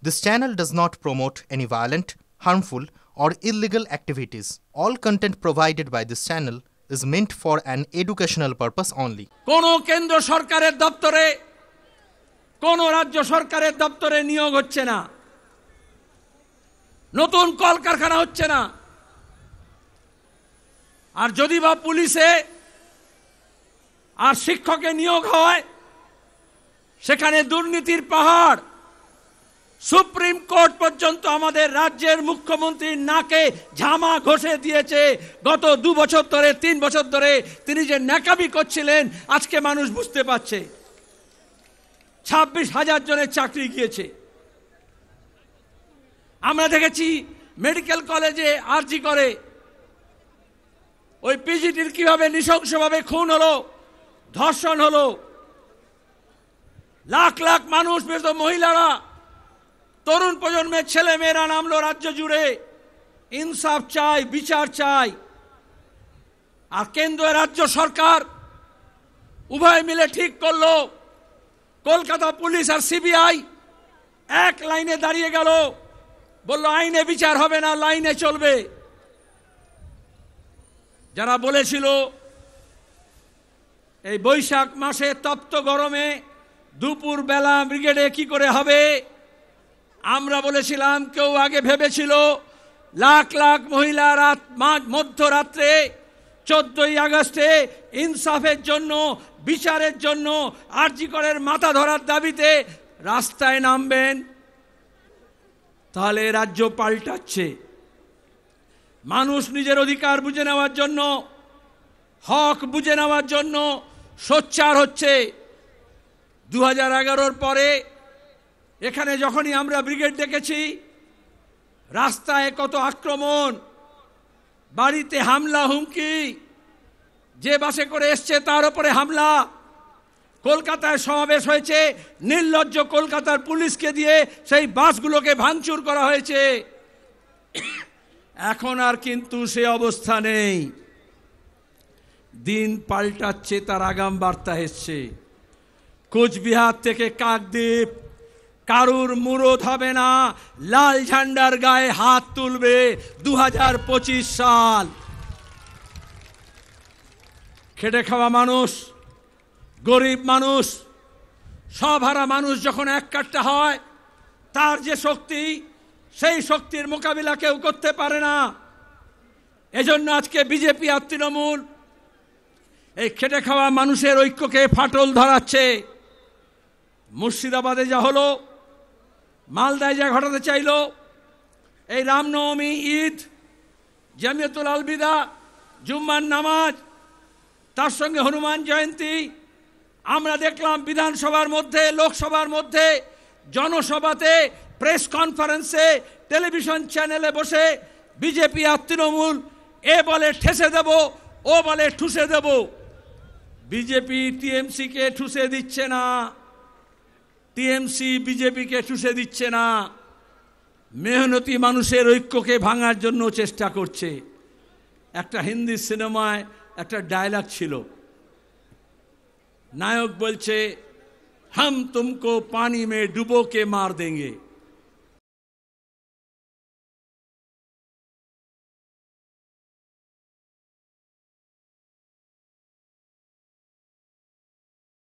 This channel does not promote any violent, harmful, or illegal activities. All content provided by this channel is meant for an educational purpose only. কোনো কেন্দ্র সরকারের দপ্তরে কোনো রাজ্য সরকারের দপ্তরে নিয়োগ হচ্ছে না, নতুন কলকারখানা হচ্ছে না। আর যদি বা পুলিশে আর শিক্ষকে নিয়োগ হয়, সেখানে দুর্নীতির পাহাড়। সুপ্রিম কোর্ট পর্যন্ত আমাদের রাজ্যের মুখ্যমন্ত্রীর নাকে ঝামা ঘষে দিয়েছে। গত 2 বছর ধরে 3 বছর ধরে তিনি যে ন্যাকামি করছিলেন, আজকে মানুষ বুঝতে পারছে। 26,000 জনের চাকরি গিয়েছে। আমরা দেখেছি মেডিকেল কলেজে আরজি করে ওই পিজিটির কিভাবে নৃশংসভাবে খুন হলো, ধর্ষণ হলো। লাখ লাখ মানুষ, বিশেষত মহিলারা, তরুণ প্রজন্মের ছেলে মেয়েরা নামলো রাজ্য জুড়ে। ইনসাফ চাই, বিচার চাই। আর কেন্দ্র রাজ্য সরকার উভয় মিলে ঠিক করলো, কলকাতা পুলিশ আর সিবিআই এক লাইনে দাঁড়িয়ে গেল, বলল আইনে বিচার হবে না, লাইনে চলবে। যারা বলেছিল এই বৈশাখ মাসে তপ্ত গরমে দুপুর বেলা ব্রিগেডে কি করে হবে, আমরা বলেছিলাম, কেউ আগে ভেবেছিল লাখ লাখ মহিলা মধ্যরাত্রে 14ই আগস্টে ইনসাফের জন্য, বিচারের জন্য, আরজি করের মাথা ধরার দাবিতে রাস্তায় নামবেন। তাহলে রাজ্য পাল্টাচ্ছে। মানুষ নিজের অধিকার বুঝে নেওয়ার জন্য, হক বুঝে নেওয়ার জন্য সোচ্চার হচ্ছে। 2011-র পরে এখানে যখনই আমরা ব্রিগেড ডেকেছি, রাস্তায় কত আক্রমণ, বাড়িতে হামলা, হুমকি, যে বাসে করে এসছে তার উপরে হামলা। কলকাতায় সমাবেশ হয়েছে, নির্লজ্জ কলকাতার পুলিশকে দিয়ে সেই বাসগুলোকে ভাঙচুর করা হয়েছে। এখন আর কিন্তু সে অবস্থা নেই। দিন পাল্টাচ্ছে, তার আগাম বার্তা এসছে। কোচবিহার থেকে কাকদ্বীপ কারুর মুরদ হবে না, লাল ঝান্ডার গায়ে হাত তুলবে 2025 সাল। খেটে খাওয়া মানুষ, গরিব মানুষ, সবহারা মানুষ যখন এক কাট্টা হয়, তার যে শক্তি, সেই শক্তির মোকাবিলা কেউ করতে পারে না। এজন্য আজকে বিজেপি আর তৃণমূল এই খেটে খাওয়া মানুষের ঐক্যকে ফাটল ধরাচ্ছে। মুর্শিদাবাদে যা হলো, মালদায় যা ঘটাতে চাইল, এই রামনবমী, ঈদ, জামিয়াতুল আলবিদা, জুম্মার নামাজ, তার সঙ্গে হনুমান জয়ন্তী, আমরা দেখলাম বিধানসভার মধ্যে, লোকসভার মধ্যে, জনসভাতে, প্রেস কনফারেন্সে, টেলিভিশন চ্যানেলে বসে বিজেপি আর তৃণমূল এ বলে ঠেসে দেব, ও বলে ঠুসে দেব। বিজেপি টিএমসিকে ঠুসে দিচ্ছে না, টিএমসি বিজেপিকে ঠুসে দিচ্ছে না। মেহনতি মানুষের ঐক্যকে ভাঙার জন্য চেষ্টা করছে। একটা হিন্দি সিনেমায় একটা ডায়লগ ছিল, নায়ক বলছে, হাম তুমকো পানি মে ডুবো কে মার দেंगे।